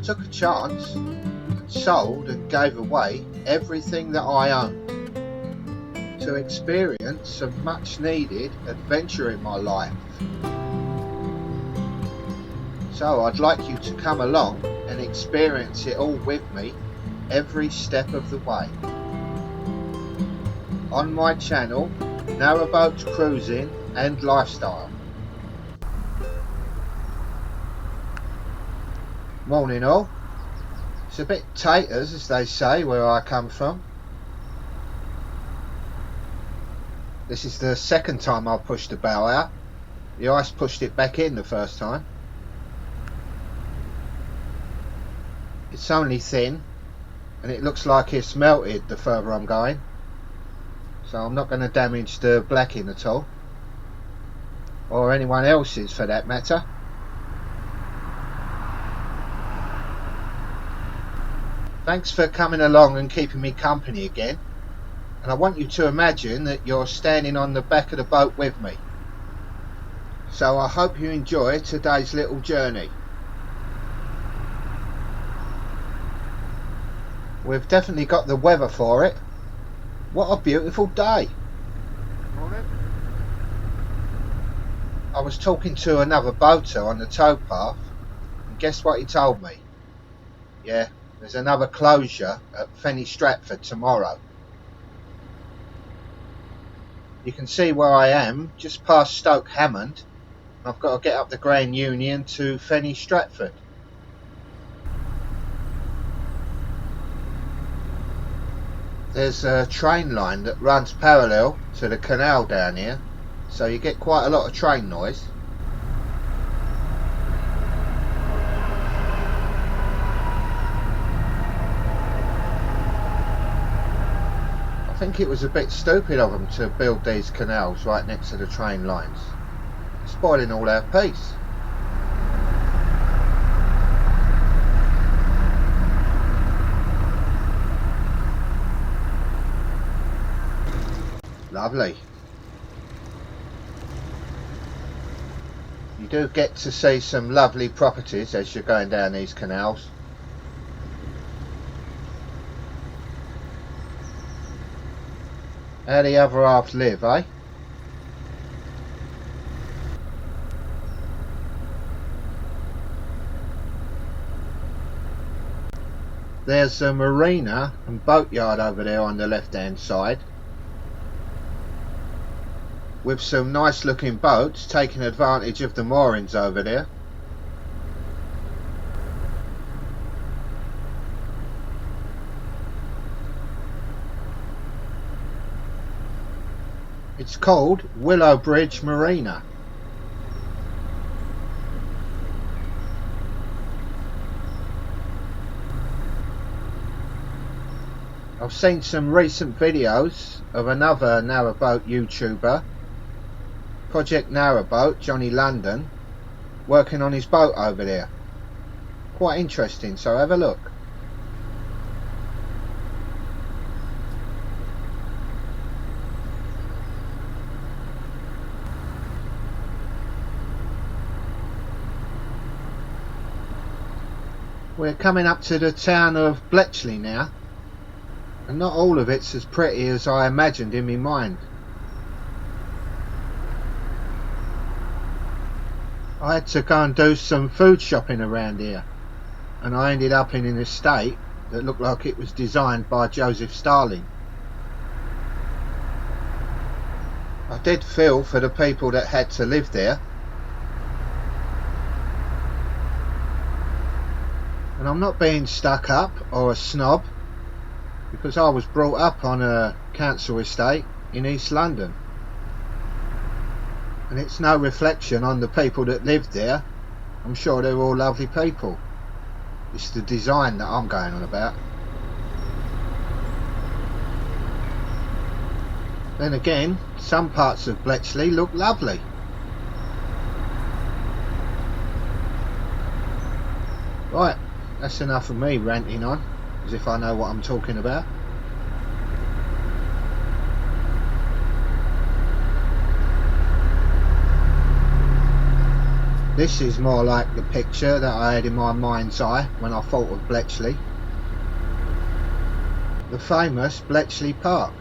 took a chance and sold and gave away everything that I owned to experience some much needed adventure in my life. So I'd like you to come along and experience it all with me every step of the way. On my channel, Narrowboat Cruising and Lifestyle. Morning all. It's a bit taters, as they say, where I come from. This is the second time I've pushed the bow out. The ice pushed it back in the first time. It's only thin and it looks like it's melted the further I'm going, so I'm not going to damage the blacking at all, or anyone else's for that matter. Thanks for coming along and keeping me company again, and I want you to imagine that you're standing on the back of the boat with me. So I hope you enjoy today's little journey. We've definitely got the weather for it. What a beautiful day. Morning. I was talking to another boater on the towpath, and guess what he told me? Yeah, there's another closure at Fenny, Stratford tomorrow. You can see where I am, just past Stoke Hammond. I've got to get up the Grand Union to Fenny, Stratford. There's a train line that runs parallel to the canal down here, so you get quite a lot of train noise. I think it was a bit stupid of them to build these canals right next to the train lines, spoiling all our peace. Lovely. You do get to see some lovely properties as you're going down these canals. How the other half live, eh? There's a marina and boatyard over there on the left hand side, with some nice looking boats taking advantage of the moorings over there. It's called Willow Bridge Marina. I've seen some recent videos of another narrowboat YouTuber, Project Narrowboat, Johnny London, working on his boat over there. Quite interesting, so have a look. We're coming up to the town of Bletchley now, and not all of it's as pretty as I imagined in my mind. I had to go and do some food shopping around here, and I ended up in an estate that looked like it was designed by Joseph Stalin. I did feel for the people that had to live there, and I'm not being stuck up or a snob, because I was brought up on a council estate in East London. And it's no reflection on the people that lived there. I'm sure they're all lovely people. It's the design that I'm going on about. Then again, some parts of Bletchley look lovely. Right, that's enough of me ranting on, as if I know what I'm talking about. This is more like the picture that I had in my mind's eye when I thought of Bletchley. The famous Bletchley Park.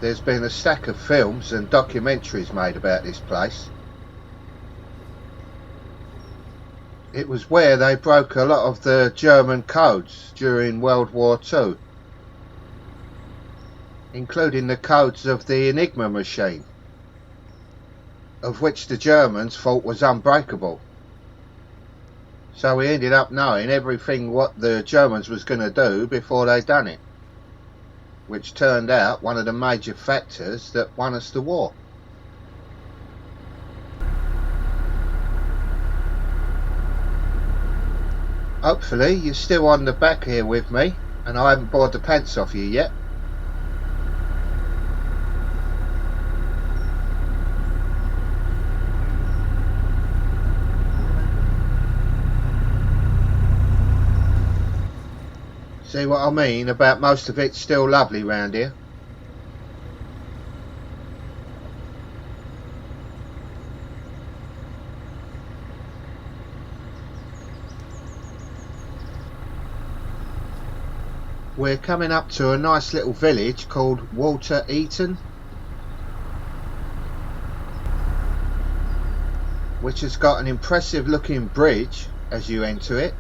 There's been a stack of films and documentaries made about this place. It was where they broke a lot of the German codes during World War II, including the codes of the Enigma machine, of which the Germans thought was unbreakable. So we ended up knowing everything what the Germans was going to do before they done it, which turned out one of the major factors that won us the war. Hopefully you're still on the back here with me and I haven't bored the pants off you yet. See what I mean about most of it's still lovely round here. We're coming up to a nice little village called Walter Eaton, which has got an impressive looking bridge as you enter it.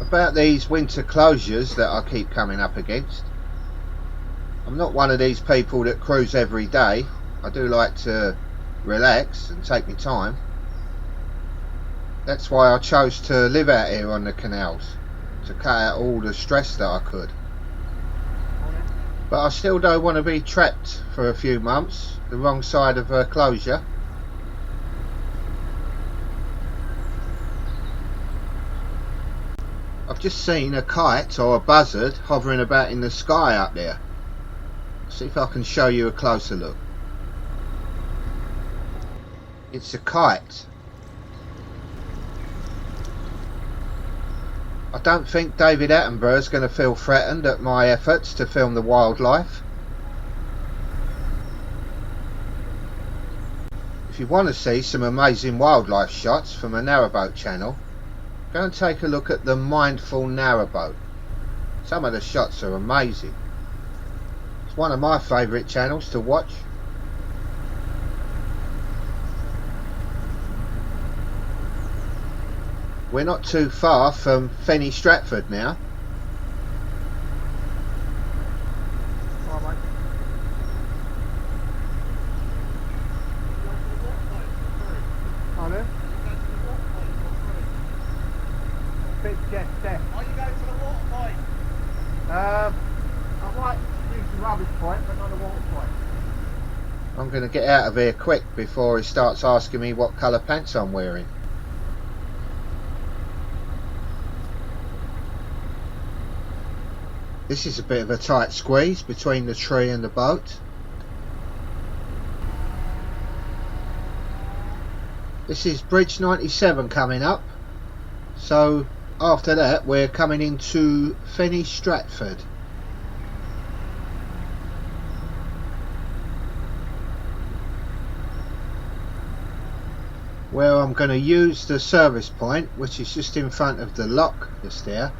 About these winter closures that I keep coming up against. I'm not one of these people that cruise every day. I do like to relax and take my time. That's why I chose to live out here on the canals, to cut out all the stress that I could. But I still don't want to be trapped for a few months, the wrong side of a closure. I've just seen a kite or a buzzard hovering about in the sky up there. See if I can show you a closer look. It's a kite. I don't think David Attenborough is going to feel threatened at my efforts to film the wildlife. If you want to see some amazing wildlife shots from a narrowboat channel, go and take a look at the Mindful Narrowboat. Some of the shots are amazing. It's one of my favourite channels to watch. We're not too far from Fenny, Stratford now. Are you going to the water point? I might use the rubbish point, but not the water point. I'm going to get out of here quick before he starts asking me what colour pants I'm wearing. This is a bit of a tight squeeze between the tree and the boat. This is Bridge 97 coming up. So after that we're coming into Fenny, Stratford. Where I'm going to use the service point, which is just in front of the lock just there.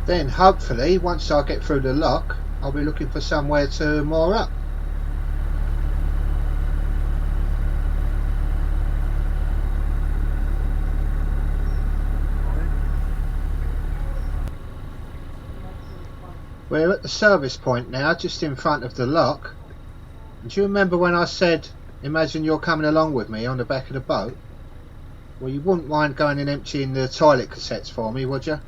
Then hopefully once I get through the lock I'll be looking for somewhere to moor up. We're at the service point now, just in front of the lock. And do you remember when I said imagine you're coming along with me on the back of the boat? Well, you wouldn't mind going and emptying the toilet cassettes for me, would you?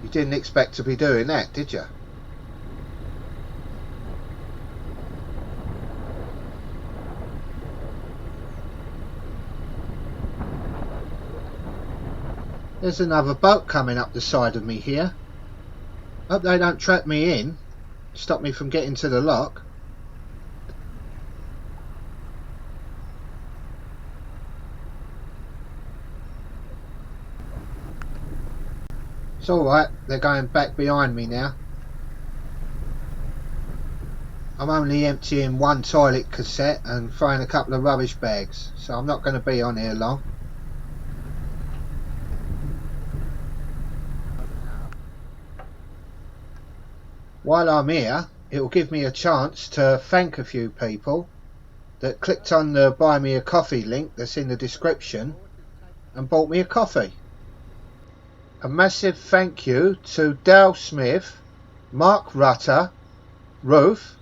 You didn't expect to be doing that, did you? There's another boat coming up the side of me here. Hope they don't trap me in, stop me from getting to the lock. It's alright, they're going back behind me now. I'm only emptying one toilet cassette and throwing a couple of rubbish bags, so I'm not going to be on here long. While I'm here, it will give me a chance to thank a few people that clicked on the buy me a coffee link that's in the description and bought me a coffee. A massive thank you to Dale Smith, Mark Rutter, Ruth,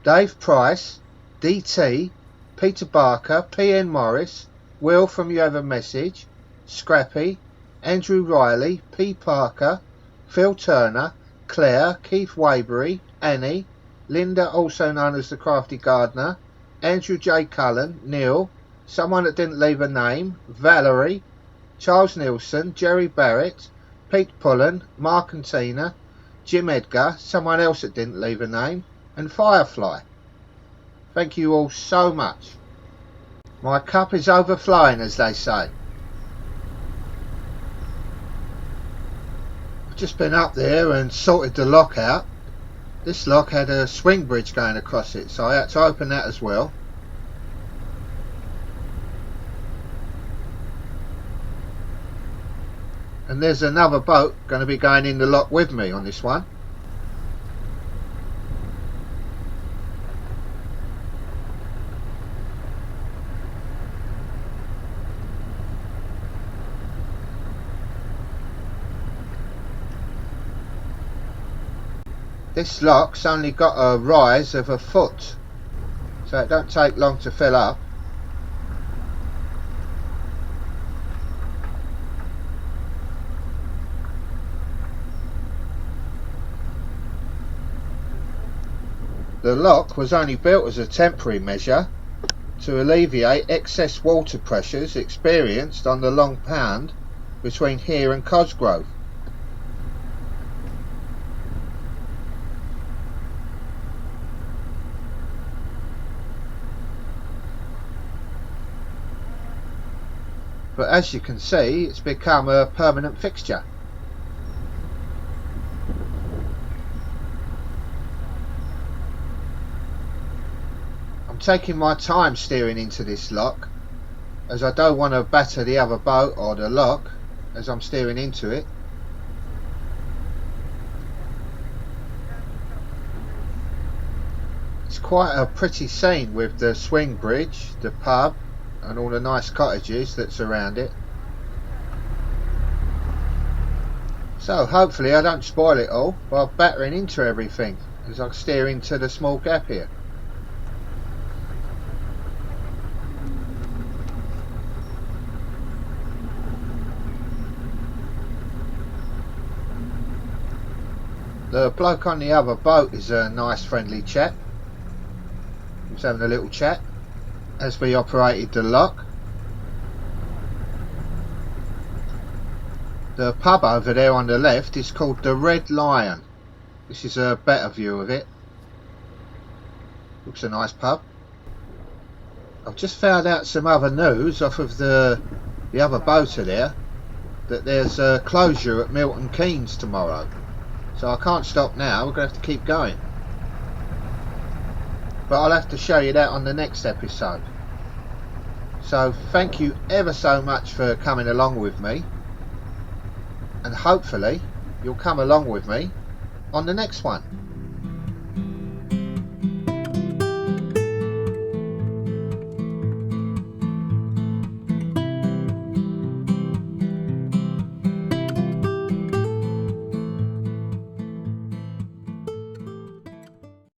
Dave Price, DT, Peter Barker, PN Morris, Will from You Have a Message, Scrappy, Andrew Riley, P Parker, Phil Turner, Claire, Keith Waybury, Annie, Linda, also known as the Crafty Gardener, Andrew J. Cullen, Neil, someone that didn't leave a name, Valerie, Charles Nielsen, Jerry Barrett, Pete Pullen, Mark and Tina, Jim Edgar, someone else that didn't leave a name, and Firefly. Thank you all so much. My cup is overflowing, as they say. I've just been up there and sorted the lock out. This lock had a swing bridge going across it, so I had to open that as well. And there's another boat going to be going in the lock with me on this one. This lock's only got a rise of a foot, so it don't take long to fill up. The lock was only built as a temporary measure to alleviate excess water pressures experienced on the Long Pound between here and Cosgrove. But as you can see, it's become a permanent fixture. I'm taking my time steering into this lock, as I don't want to batter the other boat or the lock as I'm steering into it. It's quite a pretty scene with the swing bridge, the pub and all the nice cottages that surround it. So hopefully I don't spoil it all by battering into everything as I steer into the small gap here. The bloke on the other boat is a nice friendly chap. He was having a little chat as we operated the lock. The pub over there on the left is called the Red Lion. This is a better view of it. Looks a nice pub. I've just found out some other news off of the other boater there, that there's a closure at Milton Keynes tomorrow. So I can't stop now, we're going to have to keep going. But I'll have to show you that on the next episode. So thank you ever so much for coming along with me, and hopefully you'll come along with me on the next one.